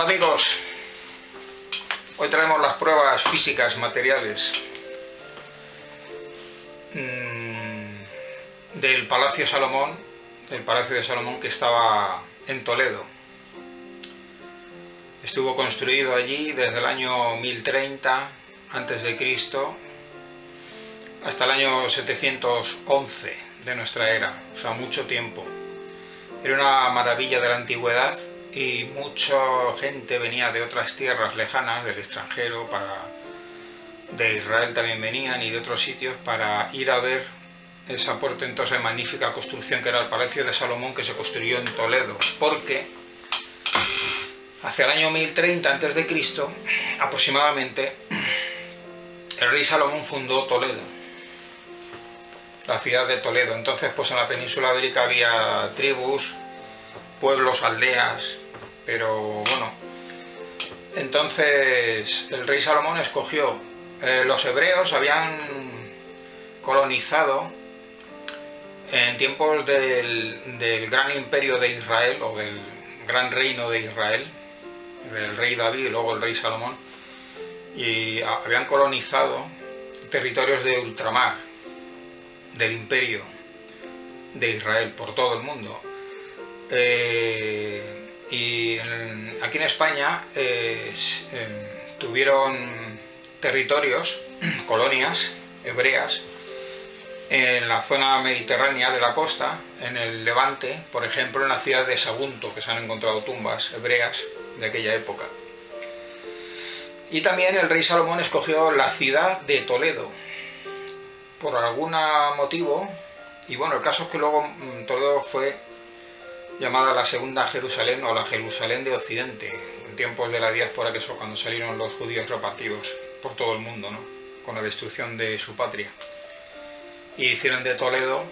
amigos, hoy traemos las pruebas físicas materiales del Palacio Salomón, del Palacio de Salomón, que estaba en Toledo. Estuvo construido allí desde el año 1030 a.C. hasta el año 711 de nuestra era, o sea, mucho tiempo. Era una maravilla de la antigüedad y mucha gente venía de otras tierras lejanas, del extranjero, de Israel también venían y de otros sitios para ir a ver esa portentosa y magnífica construcción que era el Palacio de Salomón, que se construyó en Toledo, porque hacia el año 1030 a.C. aproximadamente el rey Salomón fundó Toledo, la ciudad de Toledo. Entonces, pues en la península ibérica había tribus, pueblos, aldeas, pero bueno, entonces el rey Salomón escogió, los hebreos habían colonizado en tiempos del gran imperio de Israel, o del gran reino de Israel, del rey David y luego el rey Salomón, y habían colonizado territorios de ultramar del imperio de Israel por todo el mundo. Aquí en España tuvieron territorios, colonias hebreas en la zona mediterránea de la costa, en el Levante, por ejemplo en la ciudad de Sagunto, que se han encontrado tumbas hebreas de aquella época. Y también el rey Salomón escogió la ciudad de Toledo por algún motivo, y bueno, el caso es que luego Toledo fue llamada la segunda Jerusalén, o la Jerusalén de Occidente, en tiempos de la diáspora, que es cuando salieron los judíos repartidos por todo el mundo, ¿no?, con la destrucción de su patria, y hicieron de Toledo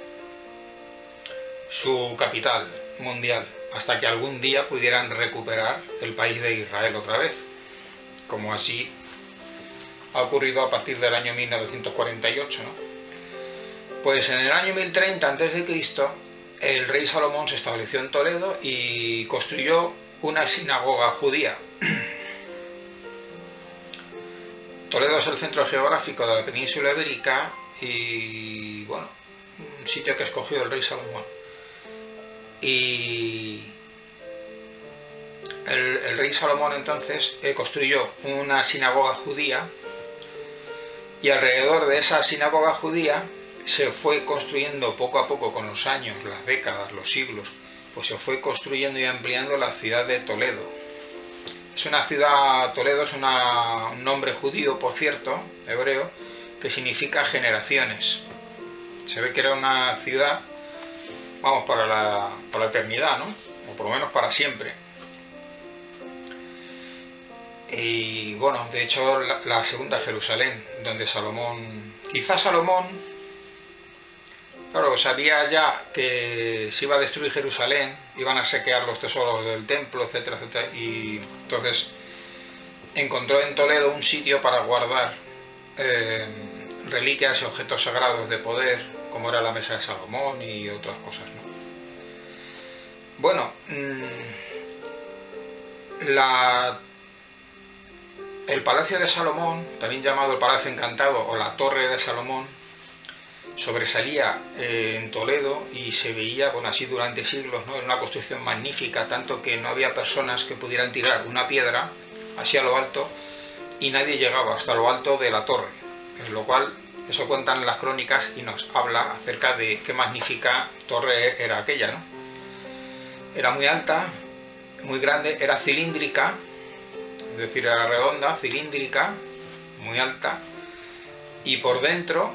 su capital mundial, hasta que algún día pudieran recuperar el país de Israel otra vez, como así ha ocurrido a partir del año 1948, ¿no? Pues en el año 1030 a.C. el rey Salomón se estableció en Toledo y construyó una sinagoga judía. Toledo es el centro geográfico de la península ibérica y, bueno, un sitio que escogió el rey Salomón. Y el rey Salomón entonces construyó una sinagoga judía, y alrededor de esa sinagoga judía se fue construyendo poco a poco, con los años, las décadas, los siglos, pues se fue construyendo y ampliando la ciudad de Toledo. Es una ciudad, Toledo es un nombre judío, por cierto, hebreo, que significa generaciones. Se ve que era una ciudad, vamos, para la eternidad, ¿no?, o por lo menos para siempre. Y bueno, de hecho la segunda Jerusalén, donde Salomón, quizás Salomón, claro, sabía ya que se iba a destruir Jerusalén, iban a saquear los tesoros del templo, etcétera, etcétera, y entonces encontró en Toledo un sitio para guardar reliquias y objetos sagrados de poder, como era la mesa de Salomón y otras cosas, ¿no? Bueno, el Palacio de Salomón, también llamado el Palacio Encantado o la Torre de Salomón, sobresalía en Toledo y se veía, bueno, así durante siglos, ¿no? Era una construcción magnífica, tanto que no había personas que pudieran tirar una piedra así a lo alto y nadie llegaba hasta lo alto de la torre, lo cual, eso cuentan las crónicas y nos habla acerca de qué magnífica torre era aquella, ¿no? Era muy alta, muy grande, era cilíndrica, es decir, era redonda, cilíndrica, muy alta, y por dentro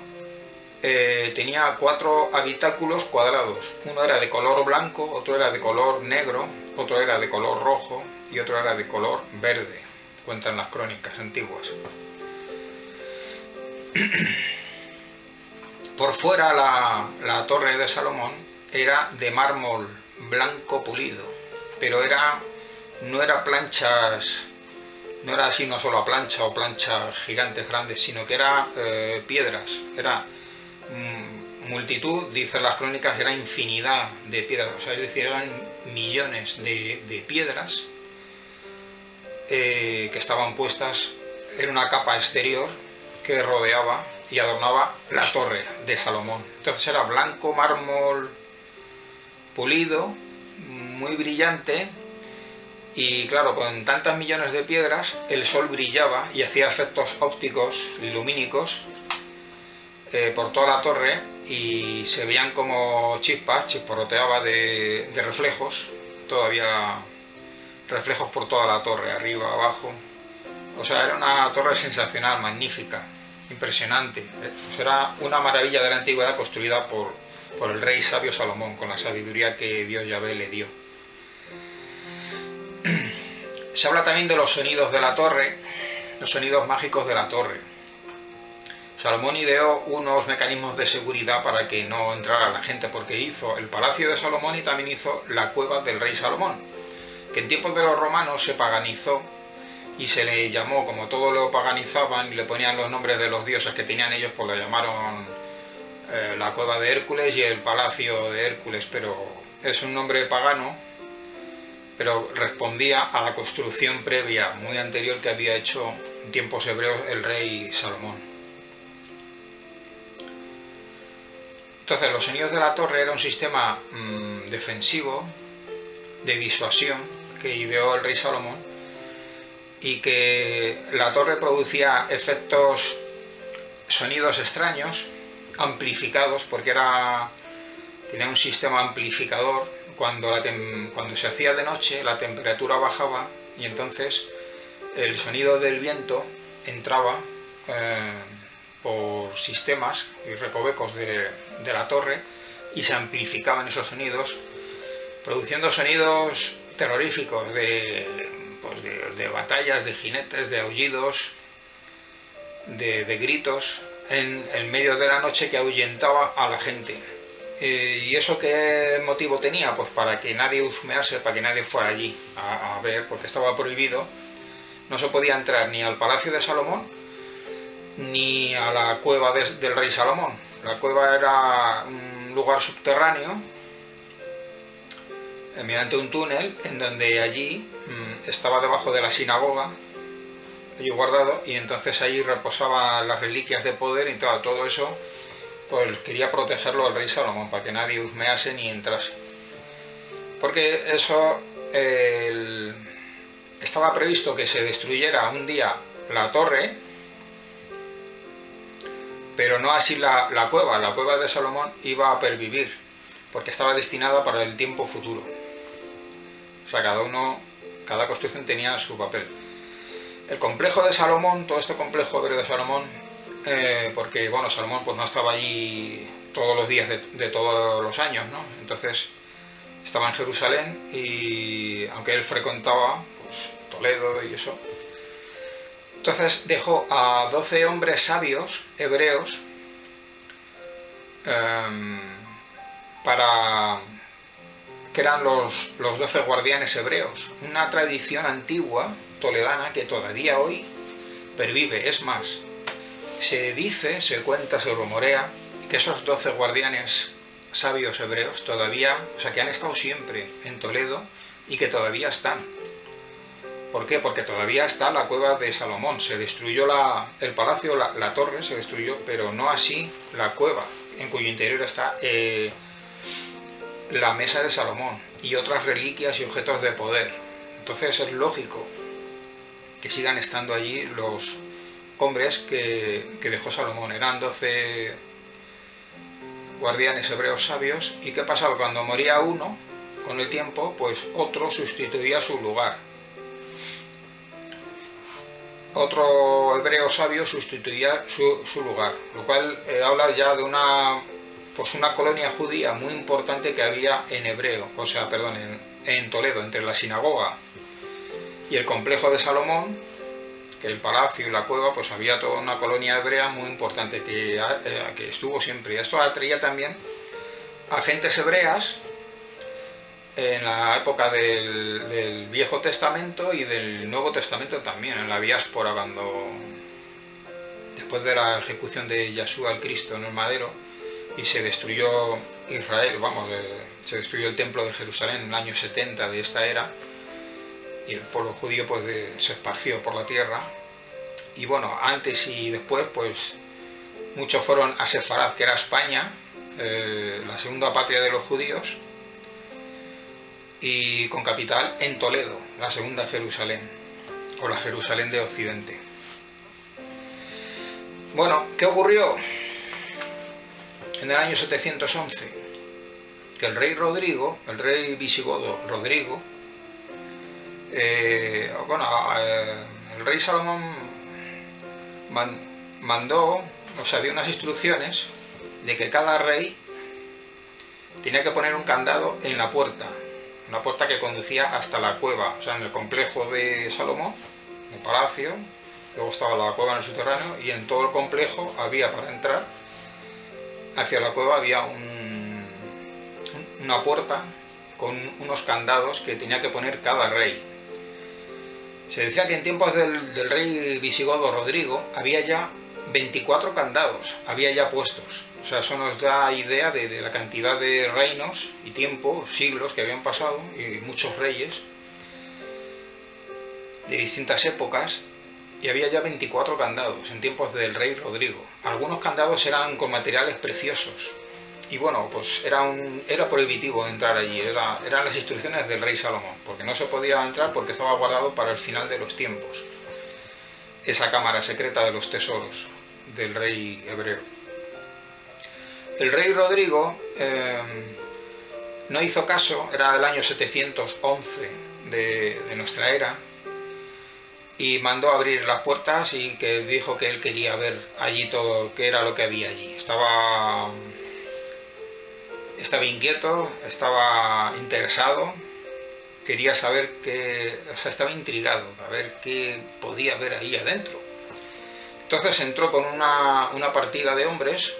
tenía 4 habitáculos cuadrados. Uno era de color blanco, otro era de color negro, otro era de color rojo y otro era de color verde, cuentan las crónicas antiguas. Por fuera la torre de Salomón era de mármol blanco pulido, pero no era planchas, no era así, no solo a plancha o planchas gigantes grandes, sino que era piedras, era multitud, dicen las crónicas, era infinidad de piedras, o sea, es decir, eran millones de piedras que estaban puestas en una capa exterior que rodeaba y adornaba la torre de Salomón. Entonces era blanco mármol pulido, muy brillante, y claro, con tantas millones de piedras el sol brillaba y hacía efectos ópticos y lumínicos por toda la torre, y se veían como chispas, chisporroteaba de reflejos, todavía reflejos por toda la torre, arriba, abajo. O sea, era una torre sensacional, magnífica, impresionante. Era una maravilla de la antigüedad construida por el rey sabio Salomón, con la sabiduría que Dios Yahvé le dio. Se habla también de los sonidos de la torre, los sonidos mágicos de la torre. Salomón ideó unos mecanismos de seguridad para que no entrara la gente, porque hizo el palacio de Salomón y también hizo la cueva del rey Salomón, que en tiempos de los romanos se paganizó y se le llamó, como todo lo paganizaban y le ponían los nombres de los dioses que tenían ellos, pues lo llamaron la cueva de Hércules y el palacio de Hércules, pero es un nombre pagano, pero respondía a la construcción previa, muy anterior, que había hecho en tiempos hebreos el rey Salomón. Entonces, los sonidos de la torre era un sistema defensivo, de disuasión, que ideó el rey Salomón, y que la torre producía efectos, sonidos extraños, amplificados, porque tenía un sistema amplificador. Cuando se hacía de noche, la temperatura bajaba y entonces el sonido del viento entraba por sistemas y recovecos de la torre, y se amplificaban esos sonidos, produciendo sonidos terroríficos de batallas, de jinetes, de aullidos, de gritos en medio de la noche, que ahuyentaba a la gente. ¿Y eso qué motivo tenía? Pues para que nadie husmease, para que nadie fuera allí a ver, porque estaba prohibido. No se podía entrar ni al palacio de Salomón ni a la cueva del rey Salomón. La cueva era un lugar subterráneo, mediante un túnel, en donde allí estaba debajo de la sinagoga, allí guardado, y entonces allí reposaban las reliquias de poder, y todo eso pues quería protegerlo al rey Salomón, para que nadie husmease ni entrase. Porque eso, estaba previsto que se destruyera un día la torre, pero no así la cueva. La cueva de Salomón iba a pervivir, porque estaba destinada para el tiempo futuro. O sea, cada construcción tenía su papel. El complejo de Salomón, todo este complejo hebreo de Salomón, porque bueno, Salomón pues no estaba allí todos los días de todos los años, ¿no? Entonces estaba en Jerusalén, y aunque él frecuentaba pues Toledo y eso, entonces dejó a 12 hombres sabios hebreos que eran los 12 guardianes hebreos, una tradición antigua toledana que todavía hoy pervive. Es más, se dice, se cuenta, se rumorea que esos 12 guardianes sabios hebreos todavía, o sea, que han estado siempre en Toledo y que todavía están. ¿Por qué? Porque todavía está la cueva de Salomón. Se destruyó el palacio, la torre se destruyó, pero no así la cueva, en cuyo interior está la mesa de Salomón y otras reliquias y objetos de poder. Entonces es lógico que sigan estando allí los hombres que dejó Salomón. Eran 12 guardianes hebreos sabios. ¿Y qué pasaba? Cuando moría uno, con el tiempo, pues otro sustituía su lugar. Otro hebreo sabio sustituía su lugar, lo cual habla ya de una colonia judía muy importante que había en Toledo, entre la sinagoga y el complejo de Salomón, que el palacio y la cueva, pues había toda una colonia hebrea muy importante que estuvo siempre. Y esto atraía también a gentes hebreas en la época del Viejo Testamento y del Nuevo Testamento también, en la diáspora, después de la ejecución de Yeshua el Cristo en el madero y se destruyó Israel, se destruyó el templo de Jerusalén en el año 70 de esta era, y el pueblo judío pues se esparció por la tierra. Y bueno, antes y después pues muchos fueron a Sefarad, que era España, la segunda patria de los judíos, y con capital en Toledo, la segunda Jerusalén, o la Jerusalén de Occidente. Bueno, ¿qué ocurrió en el año 711? Que el rey Rodrigo, el rey visigodo Rodrigo, el rey Salomón mandó, o sea, dio unas instrucciones de que cada rey tenía que poner un candado en la puerta, una puerta que conducía hasta la cueva, o sea, en el complejo de Salomón, el palacio. Luego estaba la cueva en el subterráneo, y en todo el complejo había, para entrar hacia la cueva, había una puerta con unos candados que tenía que poner cada rey. Se decía que en tiempos del rey visigodo Rodrigo había ya 24 candados, había ya puestos. O sea, eso nos da idea de la cantidad de reinos y tiempo, siglos que habían pasado, y muchos reyes de distintas épocas, y había ya 24 candados en tiempos del rey Rodrigo. Algunos candados eran con materiales preciosos, y bueno, pues era prohibitivo entrar allí, eran las instrucciones del rey Salomón, porque no se podía entrar porque estaba guardado para el final de los tiempos, esa cámara secreta de los tesoros del rey hebreo. El rey Rodrigo no hizo caso, era el año 711 de nuestra era, y mandó abrir las puertas, y que dijo que él quería ver allí todo, qué era lo que había allí. Estaba inquieto, estaba interesado, quería saber estaba intrigado a ver qué podía haber ahí adentro. Entonces entró con una partida de hombres,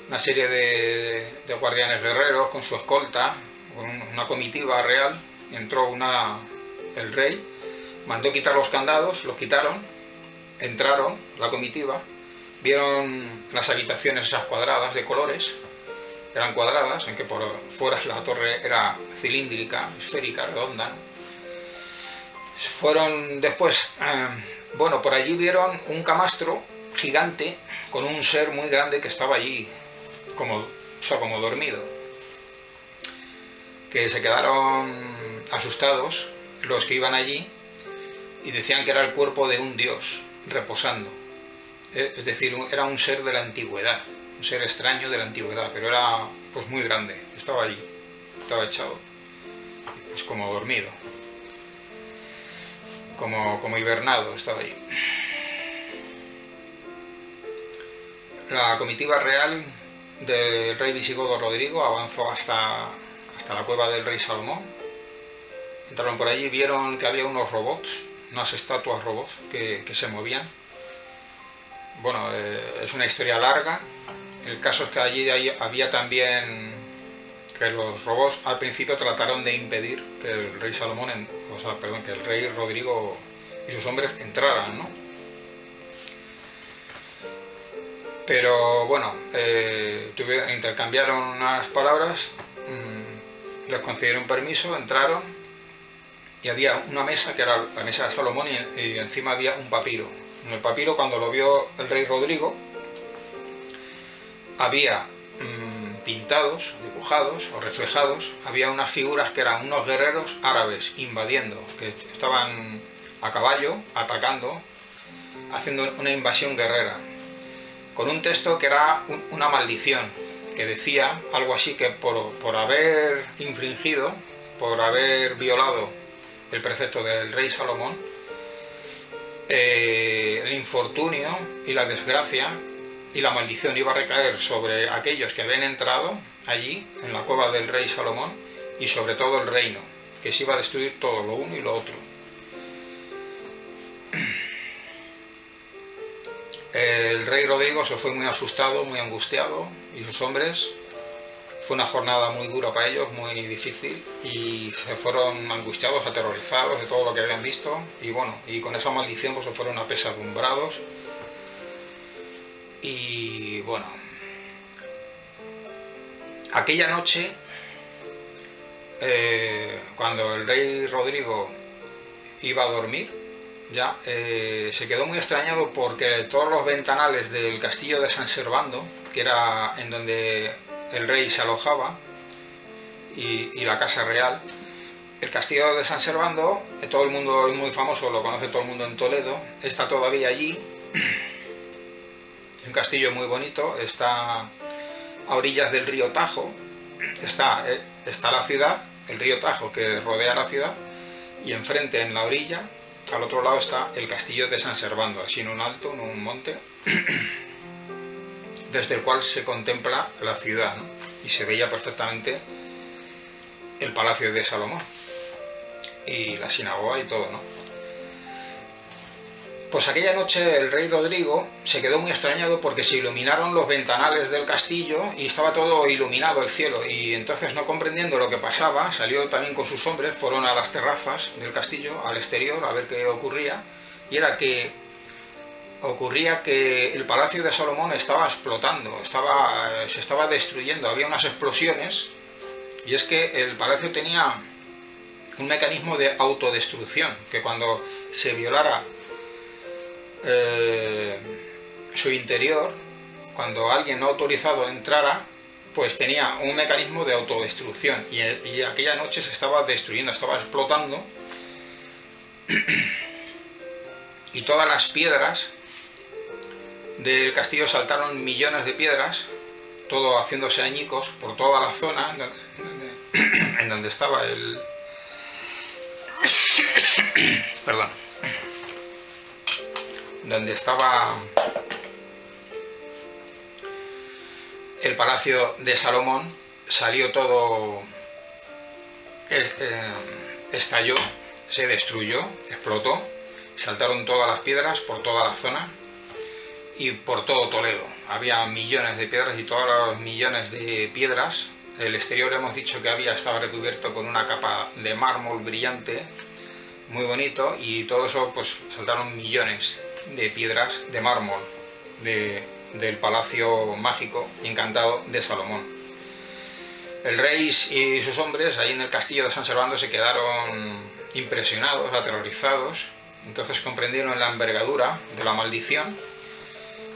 una serie de guardianes guerreros con su escolta, con una comitiva real. Entró el rey, mandó quitar los candados, los quitaron, entraron la comitiva, vieron las habitaciones esas cuadradas de colores, eran cuadradas, en que por fuera la torre era cilíndrica, esférica, redonda. Fueron después, por allí vieron un camastro gigante con un ser muy grande que estaba allí, como dormido, que se quedaron asustados los que iban allí, y decían que era el cuerpo de un dios reposando, es decir, era un ser de la antigüedad, un ser extraño de la antigüedad, pero era pues muy grande, estaba allí, estaba echado, pues como dormido, como hibernado, estaba allí. La comitiva real del rey visigodo Rodrigo avanzó hasta la cueva del rey Salomón. Entraron por allí, vieron que había unos robots, unas estatuas robots que se movían. Bueno, es una historia larga. El caso es que allí había también que los robots al principio trataron de impedir que el rey que el rey Rodrigo y sus hombres entraran, ¿no? Pero bueno, intercambiaron unas palabras, les concedieron permiso, entraron, y había una mesa que era la mesa de Salomón, y encima había un papiro. En el papiro, cuando lo vio el rey Rodrigo, había pintados, dibujados o reflejados, había unas figuras que eran unos guerreros árabes invadiendo, que estaban a caballo, atacando, haciendo una invasión guerrera, con un texto que era una maldición, que decía algo así que por haber infringido, por haber violado el precepto del rey Salomón, el infortunio y la desgracia y la maldición iba a recaer sobre aquellos que habían entrado allí en la cueva del rey Salomón, y sobre todo el reino, que se iba a destruir todo, lo uno y lo otro. El rey Rodrigo se fue muy asustado, muy angustiado, y sus hombres. Fue una jornada muy dura para ellos, muy difícil, y se fueron angustiados, aterrorizados de todo lo que habían visto, y bueno, y con esa maldición pues se fueron apesadumbrados. Y bueno, aquella noche cuando el rey Rodrigo iba a dormir, ya se quedó muy extrañado porque todos los ventanales del castillo de San Servando, que era en donde el rey se alojaba, y la casa real, el castillo de San Servando, todo el mundo es muy famoso, lo conoce todo el mundo en Toledo, está todavía allí. Es un castillo muy bonito, está a orillas del río Tajo, está la ciudad, el río Tajo que rodea la ciudad, y enfrente, en la orilla, al otro lado, está el castillo de San Servando, así en un alto, en un monte, desde el cual se contempla la ciudad, ¿no? Y se veía perfectamente el palacio de Salomón y la sinagoga y todo, ¿no? Pues aquella noche el rey Rodrigo se quedó muy extrañado porque se iluminaron los ventanales del castillo y estaba todo iluminado el cielo, y entonces, no comprendiendo lo que pasaba, salió también con sus hombres, fueron a las terrazas del castillo, al exterior, a ver qué ocurría, y era que ocurría que el palacio de Salomón estaba explotando, se estaba destruyendo, había unas explosiones, y es que el palacio tenía un mecanismo de autodestrucción, que cuando se violara su interior, cuando alguien no autorizado entrara, pues tenía un mecanismo de autodestrucción, y aquella noche se estaba destruyendo, estaba explotando, y todas las piedras del castillo saltaron, millones de piedras, todo haciéndose añicos por toda la zona en donde estaba el... Perdón. Donde estaba el palacio de Salomón, salió todo, estalló, se destruyó, explotó, saltaron todas las piedras por toda la zona y por todo Toledo. Había millones de piedras, y todos los millones de piedras, el exterior hemos dicho que estaba recubierto con una capa de mármol brillante, muy bonito, y todo eso, pues saltaron millones de piedras de mármol del palacio mágico y encantado de Salomón. El rey y sus hombres ahí en el castillo de San Servando se quedaron impresionados, aterrorizados. Entonces comprendieron la envergadura de la maldición.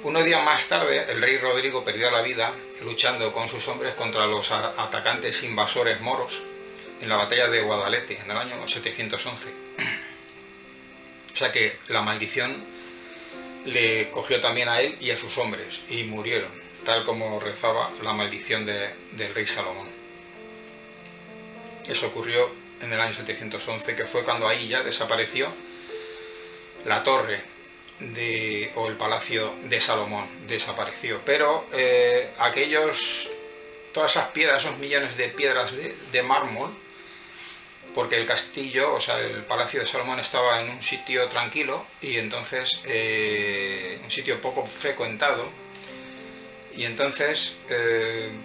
Unos días más tarde el rey Rodrigo perdió la vida luchando con sus hombres contra los atacantes invasores moros en la batalla de Guadalete en el año 711. O sea que la maldición le cogió también a él y a sus hombres, y murieron, tal como rezaba la maldición del rey Salomón. Eso ocurrió en el año 711, que fue cuando ahí ya desapareció la torre o el palacio de Salomón, desapareció. Pero todas esas piedras, esos millones de piedras de mármol, porque el castillo, o sea, el palacio de Salomón estaba en un sitio tranquilo, y entonces un sitio poco frecuentado, y entonces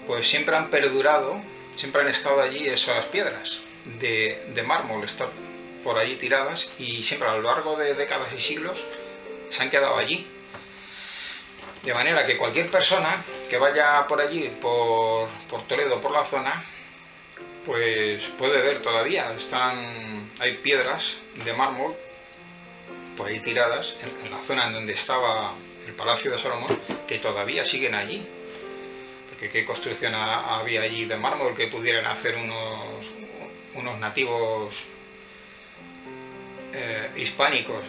pues siempre han perdurado, siempre han estado allí esas piedras de mármol, están por allí tiradas, y siempre a lo largo de décadas y siglos se han quedado allí. De manera que cualquier persona que vaya por allí, por Toledo, por la zona, pues puede ver todavía, hay piedras de mármol por ahí tiradas en la zona en donde estaba el palacio de Salomón, que todavía siguen allí. Porque qué construcción había allí de mármol que pudieran hacer unos nativos hispánicos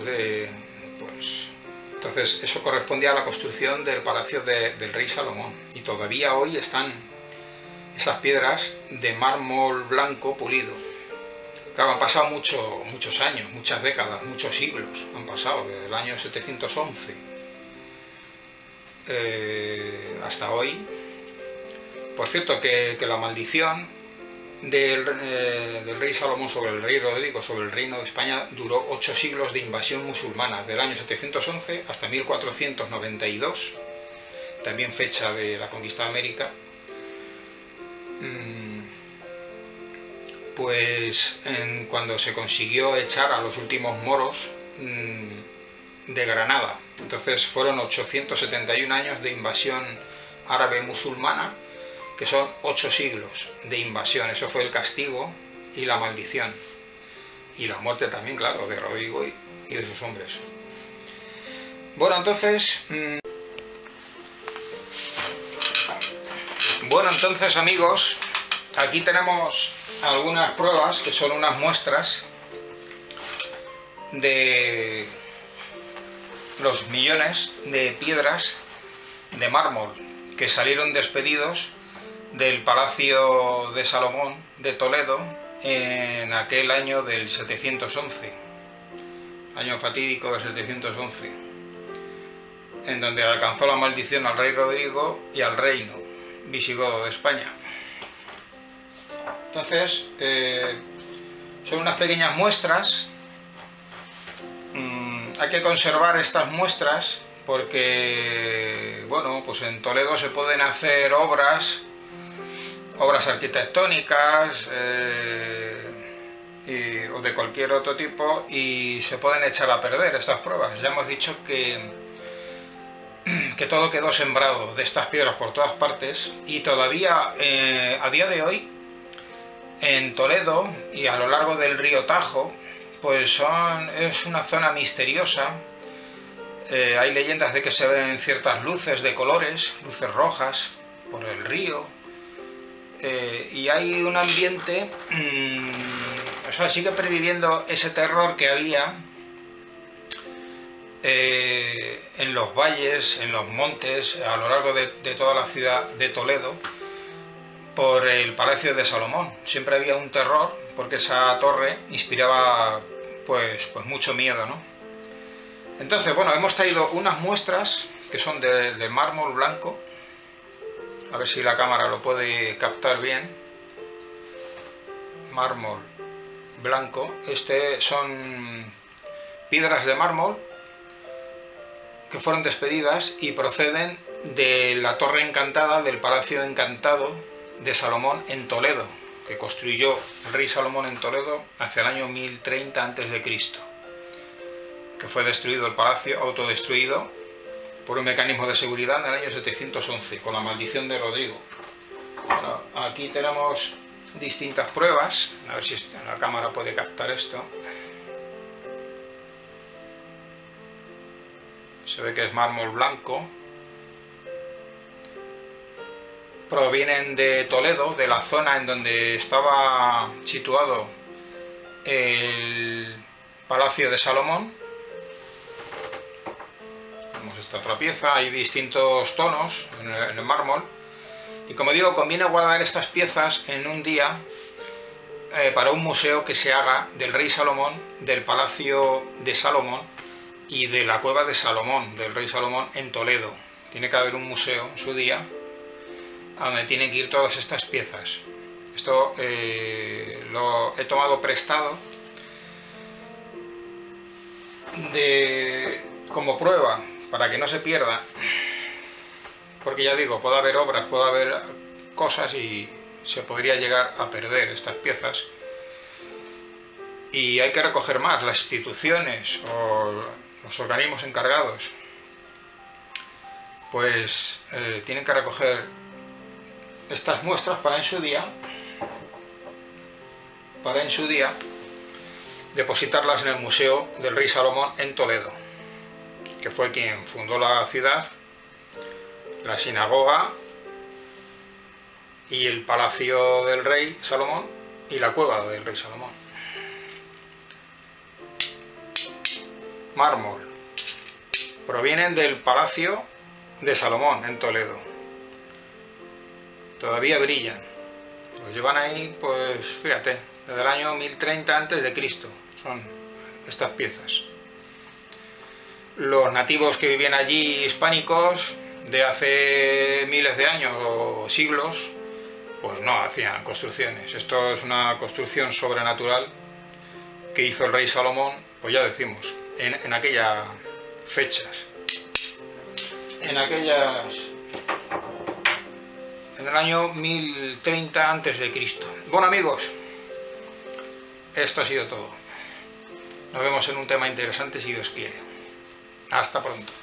pues entonces eso correspondía a la construcción del palacio del rey Salomón, y todavía hoy están esas piedras de mármol blanco pulido. Claro, han pasado muchos años, muchas décadas, muchos siglos han pasado, desde el año 711 hasta hoy. Por cierto, que la maldición del rey Salomón sobre el rey Rodrigo, sobre el reino de España, duró 8 siglos de invasión musulmana, del año 711 hasta 1492, también fecha de la conquista de América. Pues cuando se consiguió echar a los últimos moros de Granada. Entonces fueron 871 años de invasión árabe musulmana, que son 8 siglos de invasión. Eso fue el castigo y la maldición. Y la muerte también, claro, de Rodrigo y de sus hombres. Bueno, entonces... amigos, aquí tenemos algunas pruebas que son unas muestras de los millones de piedras de mármol que salieron despedidos del Palacio de Salomón de Toledo en aquel año del 711, año fatídico del 711, en donde alcanzó la maldición al rey Rodrigo y al reino visigodo de España. Entonces, son unas pequeñas muestras. Hay que conservar estas muestras porque, bueno, pues en Toledo se pueden hacer obras arquitectónicas o de cualquier otro tipo, y se pueden echar a perder estas pruebas. Ya hemos dicho que todo quedó sembrado de estas piedras por todas partes, y todavía a día de hoy en Toledo y a lo largo del río Tajo pues es una zona misteriosa. Hay leyendas de que se ven ciertas luces de colores, luces rojas por el río, y hay un ambiente, o sea, sigue perviviendo ese terror que había en los valles, en los montes, a lo largo de toda la ciudad de Toledo, por el Palacio de Salomón. Siempre había un terror, porque esa torre inspiraba pues mucho miedo, ¿no? Entonces, bueno, hemos traído unas muestras que son de mármol blanco. A ver si la cámara lo puede captar bien. Mármol blanco. Son piedras de mármol que fueron despedidas y proceden de la torre encantada del Palacio Encantado de Salomón en Toledo, que construyó el rey Salomón en Toledo hacia el año 1030 a.C., que fue destruido el palacio, autodestruido por un mecanismo de seguridad en el año 711, con la maldición de Rodrigo. Bueno, aquí tenemos distintas pruebas, a ver si la cámara puede captar esto. Se ve que es mármol blanco. Provienen de Toledo, de la zona en donde estaba situado el Palacio de Salomón. Vemos esta otra pieza, hay distintos tonos en el mármol. Y como digo, conviene guardar estas piezas en un día para un museo que se haga del rey Salomón, del Palacio de Salomón y de la cueva de Salomón, del rey Salomón en Toledo. Tiene que haber un museo en su día a donde tienen que ir todas estas piezas. Esto lo he tomado prestado como prueba para que no se pierda, porque ya digo, puede haber obras, puede haber cosas y se podría llegar a perder estas piezas, y hay que recoger más. Las instituciones o los organismos encargados pues tienen que recoger estas muestras para en su día depositarlas en el Museo del Rey Salomón en Toledo, que fue quien fundó la ciudad, la sinagoga y el Palacio del Rey Salomón y la cueva del Rey Salomón. Mármol. Provienen del Palacio de Salomón en Toledo. Todavía brillan. Los llevan ahí, pues fíjate, desde el año 1030 a.C. son estas piezas. Los nativos que vivían allí, hispánicos, de hace miles de años o siglos, pues no hacían construcciones. Esto es una construcción sobrenatural que hizo el rey Salomón, pues ya decimos, en aquellas fechas, en el año 1030 a.C. Bueno, amigos, esto ha sido todo. Nos vemos en un tema interesante si Dios quiere. Hasta pronto.